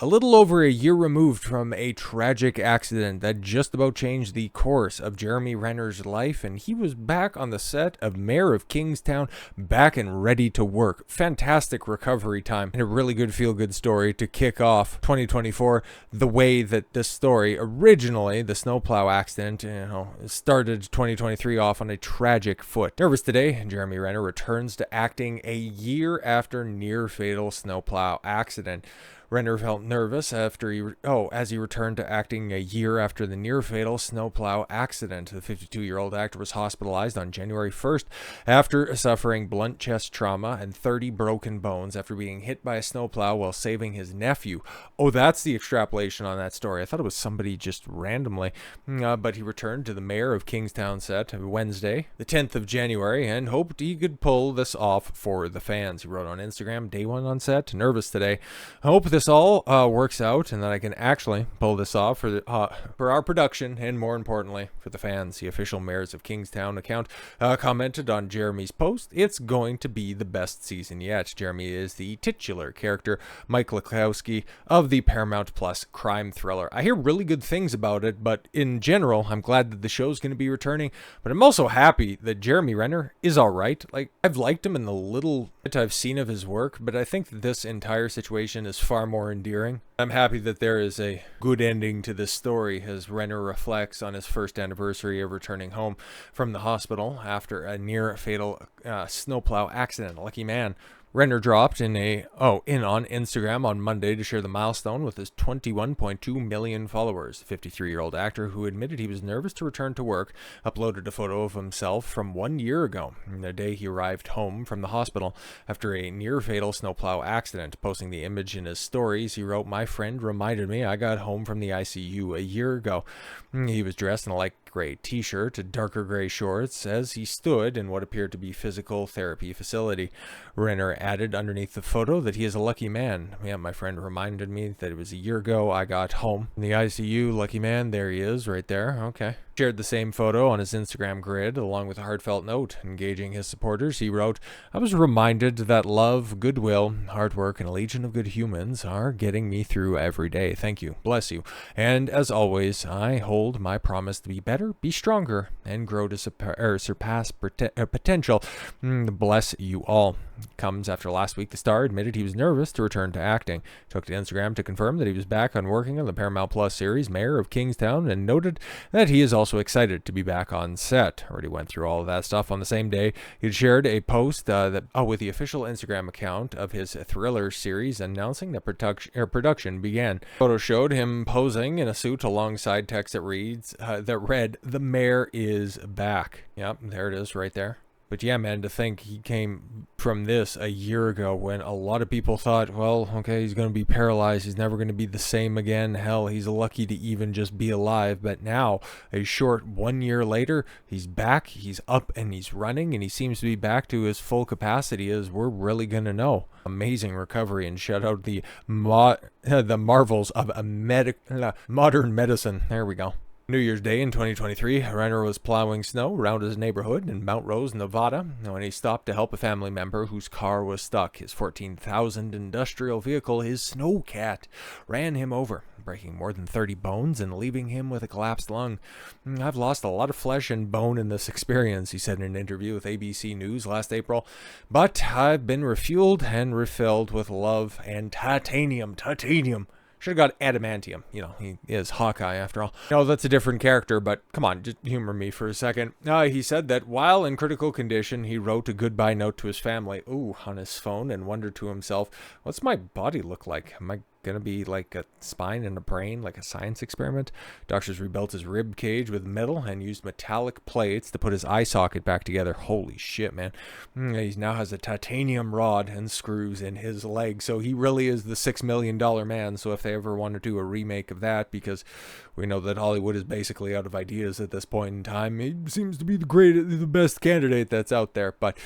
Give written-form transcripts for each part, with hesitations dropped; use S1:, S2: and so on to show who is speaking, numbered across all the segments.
S1: A little over a year removed from a tragic accident that just about changed the course of Jeremy Renner's life, and he was back on the set of Mayor of Kingstown, back and ready to work. Fantastic recovery time and a really good feel-good story to kick off 2024 the way that this story originally, the Snowplow accident, started 2023 off on a tragic foot. Nervous today, Jeremy Renner returns to acting a year after near-fatal Snowplow accident. Renner felt nervous as he returned to acting a year after the near-fatal Snowplow accident. The 52-year-old actor was hospitalized on January 1st after suffering blunt chest trauma and 30 broken bones after being hit by a snowplow while saving his nephew. Oh, that's the extrapolation on that story. I thought it was somebody just randomly. But he returned to the Mayor of Kingstown set Wednesday, the 10th of January, and hoped he could pull this off for the fans. He wrote on Instagram, "Day one on set, nervous today. I hope this all works out and that I can actually pull this off for our production and, more importantly, for the fans." The official Mayors of Kingstown account commented on Jeremy's post, "It's going to be the best season yet." Jeremy is the titular character, Mike Lakowski, of the Paramount Plus crime thriller. I hear really good things about it, but in general, I'm glad that the show's going to be returning, but I'm also happy that Jeremy Renner is all right. Like, I've liked him in the little bit I've seen of his work, but I think that this entire situation is far more endearing. I'm happy that there is a good ending to this story as Renner reflects on his first anniversary of returning home from the hospital after a near-fatal snowplow accident. Lucky man. Renner dropped in on Instagram on Monday to share the milestone with his 21.2 million followers. The 53-year-old actor, who admitted he was nervous to return to work, uploaded a photo of himself from 1 year ago, the day he arrived home from the hospital after a near-fatal snowplow accident. Posting the image in his stories, he wrote, "My friend reminded me I got home from the ICU a year ago." He was dressed in a light gray t-shirt and darker gray shorts as he stood in what appeared to be physical therapy facility. Renner added underneath the photo that he is a lucky man. "Yeah, my friend reminded me that it was a year ago I got home in the ICU. Lucky man." There he is right there. Okay. Shared the same photo on his Instagram grid along with a heartfelt note. Engaging his supporters, he wrote, "I was reminded that love, goodwill, hard work, and a legion of good humans are getting me through every day. Thank you. Bless you. And as always, I hold my promise to be better, be stronger, and grow to surpass potential. Bless you all." Comes after last week the star admitted he was nervous to return to acting. Took to Instagram to confirm that he was back on working on the Paramount Plus series Mayor of Kingstown, and noted that he is also excited to be back on set. Already went through all of that stuff on the same day. He shared a post with the official Instagram account of his thriller series announcing that production began. Photo showed him posing in a suit alongside text that read, "The Mayor is back." Yep, there it is right there. But yeah, man, to think he came from this a year ago when a lot of people thought, well, okay, he's going to be paralyzed. He's never going to be the same again. Hell, he's lucky to even just be alive. But now, a short 1 year later, he's back, he's up and he's running, and he seems to be back to his full capacity as we're really going to know. Amazing recovery, and shout out the marvels of modern medicine. There we go. New Year's Day in 2023, Renner was plowing snow around his neighborhood in Mount Rose, Nevada, when he stopped to help a family member whose car was stuck. His 14,000 industrial vehicle, his Snowcat, ran him over, breaking more than 30 bones and leaving him with a collapsed lung. "I've lost a lot of flesh and bone in this experience," he said in an interview with ABC News last April, "but I've been refueled and refilled with love and titanium. Should have got adamantium. He is Hawkeye after all. No, that's a different character, but come on, just humor me for a second." He said that while in critical condition, he wrote a goodbye note to his family, on his phone, and wondered to himself, "What's my body look like? Am I gonna be like a spine and a brain, like a science experiment?" Doctors rebuilt his rib cage with metal and used metallic plates to put his eye socket back together. Holy shit, man. He now has a titanium rod and screws in his leg, so he really is the $6 million man. So if they ever want to do a remake of that, because we know that Hollywood is basically out of ideas at this point in time, he seems to be the best candidate that's out there. But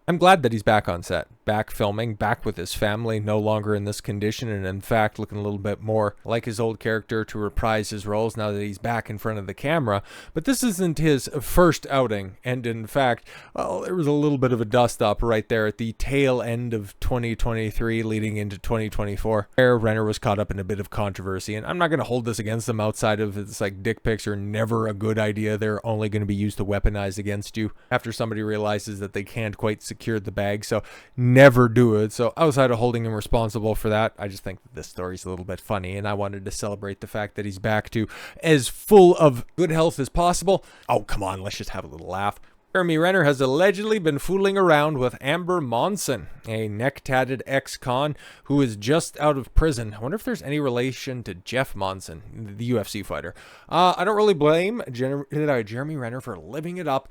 S1: I'm glad that he's back on set, back filming, back with his family, no longer in this condition, and in fact looking a little bit more like his old character to reprise his roles now that he's back in front of the camera. But this isn't his first outing, and in fact, well, there was a little bit of a dust-up right there at the tail end of 2023 leading into 2024, where Renner was caught up in a bit of controversy, and I'm not going to hold this against him outside of it's like dick pics are never a good idea. They're only going to be used to weaponize against you after somebody realizes that they can't quite secure the bag, so never do it. So outside of holding him responsible for that, I just think that this story's a little bit funny, and I wanted to celebrate the fact that he's back to as full of good health as possible. Oh, come on, let's just have a little laugh. Jeremy Renner has allegedly been fooling around with Amber Monson, a neck-tatted ex-con who is just out of prison. I wonder if there's any relation to Jeff Monson, the UFC fighter. I don't really blame Jeremy Renner for living it up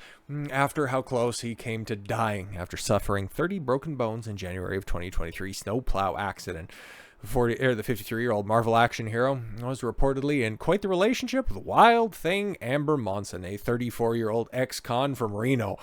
S1: after how close he came to dying after suffering 30 broken bones in January of 2023 snowplow accident. The 53-year-old Marvel action hero was reportedly in quite the relationship with Wild Thing Amber Monson, a 34-year-old ex-con from Reno.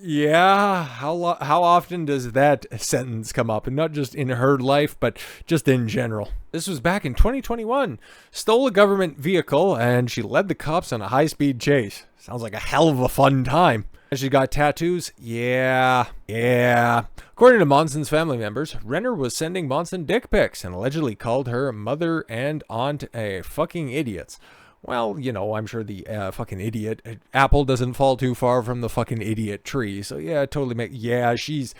S1: Yeah, how often does that sentence come up? And not just in her life, but just in general. This was back in 2021. Stole a government vehicle, and she led the cops on a high-speed chase. Sounds like a hell of a fun time. And she got tattoos? Yeah. According to Monson's family members, Renner was sending Monson dick pics and allegedly called her mother and aunt a fucking idiots. Well, you know, I'm sure the fucking idiot apple doesn't fall too far from the fucking idiot tree. So yeah, totally she's...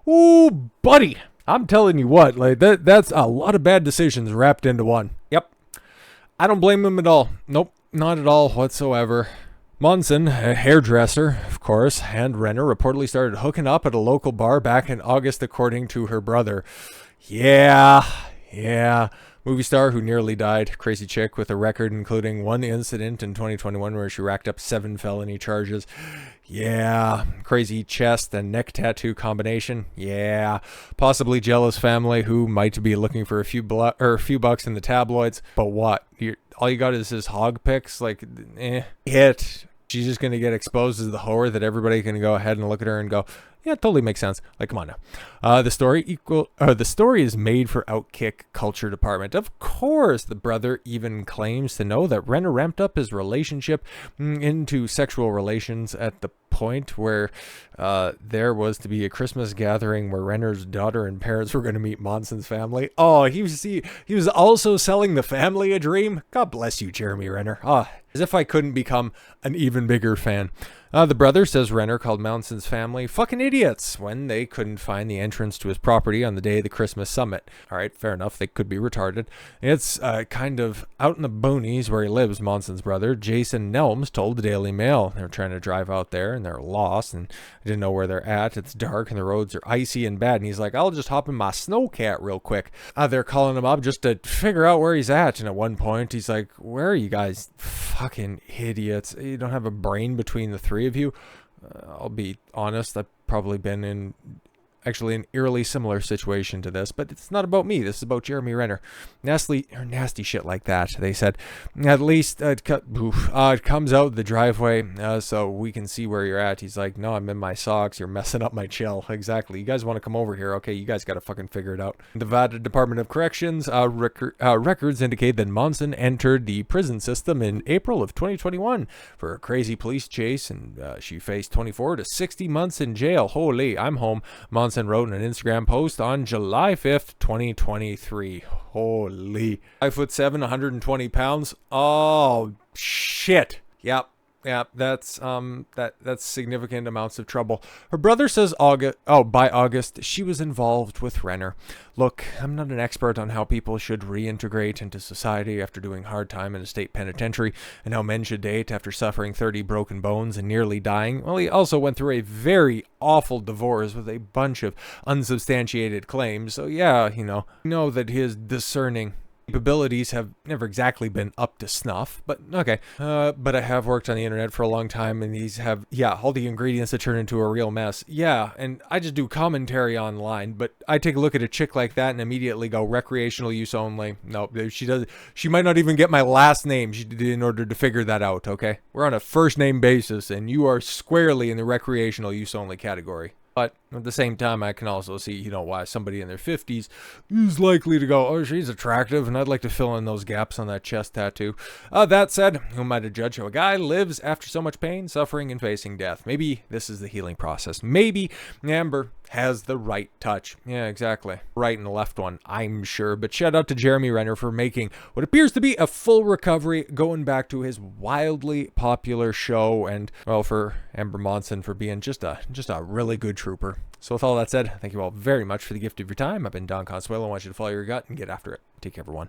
S1: Ooh, buddy. I'm telling you what, like that's a lot of bad decisions wrapped into one. Yep. I don't blame him at all. Nope, not at all whatsoever. Monson, a hairdresser, of course, and Renner reportedly started hooking up at a local bar back in August, according to her brother. Yeah. Movie star who nearly died. Crazy chick with a record including one incident in 2021 where she racked up 7 felony charges. Yeah. Crazy chest and neck tattoo combination. Yeah. Possibly jealous family who might be looking for a few bucks in the tabloids. But what? All you got is his hog pics, like, hit. She's just going to get exposed as the whore that everybody can go ahead and look at her and go, yeah, it totally makes sense. Like, come on now. The story is made for Outkick Culture Department. Of course, the brother even claims to know that Renner ramped up his relationship into sexual relations at the point where there was to be a Christmas gathering where Renner's daughter and parents were going to meet Monson's family. Oh, he was also selling the family a dream. God bless you, Jeremy Renner. As if I couldn't become an even bigger fan. The brother says Renner called Monson's family fucking idiots when they couldn't find the entrance to his property on the day of the Christmas summit. All right, fair enough. They could be retarded. It's kind of out in the boonies where he lives, Monson's brother, Jason Nelms, told the Daily Mail. They're trying to drive out there and they're lost and didn't know where they're at. It's dark and the roads are icy and bad. And he's like, I'll just hop in my snowcat real quick. They're calling him up just to figure out where he's at. And at one point, he's like, where are you guys? Fucking idiots. You don't have a brain between the three of you. I'll be honest, I've probably been in actually an eerily similar situation to this, but it's not about me. This is about Jeremy Renner. Nasty shit like that, they said. At least it comes out the driveway so we can see where you're at. He's like, no, I'm in my socks. You're messing up my chill. Exactly. You guys want to come over here? Okay, you guys got to fucking figure it out. The Nevada Department of Corrections records indicate that Monson entered the prison system in April of 2021 for a crazy police chase, and she faced 24 to 60 months in jail. Holy, I'm home. Monson wrote in an Instagram post on July 5th, 2023. Holy. 5'7", 120 pounds. Oh, shit. Yep. That's significant amounts of trouble. Her brother says by August, she was involved with Renner. Look, I'm not an expert on how people should reintegrate into society after doing hard time in a state penitentiary, and how men should date after suffering 30 broken bones and nearly dying. Well, he also went through a very awful divorce with a bunch of unsubstantiated claims. So yeah, you know that his discerning capabilities have never exactly been up to snuff, but okay. But I have worked on the internet for a long time, and these have, all the ingredients that turn into a real mess. Yeah, and I just do commentary online, but I take a look at a chick like that and immediately go recreational use only. No, she might not even get my last name in order to figure that out, okay? We're on a first name basis, and you are squarely in the recreational use only category. But at the same time, I can also see, why somebody in their 50s is likely to go, oh, she's attractive, and I'd like to fill in those gaps on that chest tattoo. That said, who am I to judge how a guy lives after so much pain, suffering, and facing death? Maybe this is the healing process. Maybe Amber has the right touch. Yeah, exactly. Right and left one, I'm sure. But shout out to Jeremy Renner for making what appears to be a full recovery, going back to his wildly popular show, and, well, for Amber Monson for being just a really good trooper. So with all that said, thank you all very much for the gift of your time. I've been Don Consuelo. I want you to follow your gut and get after it. Take care, everyone.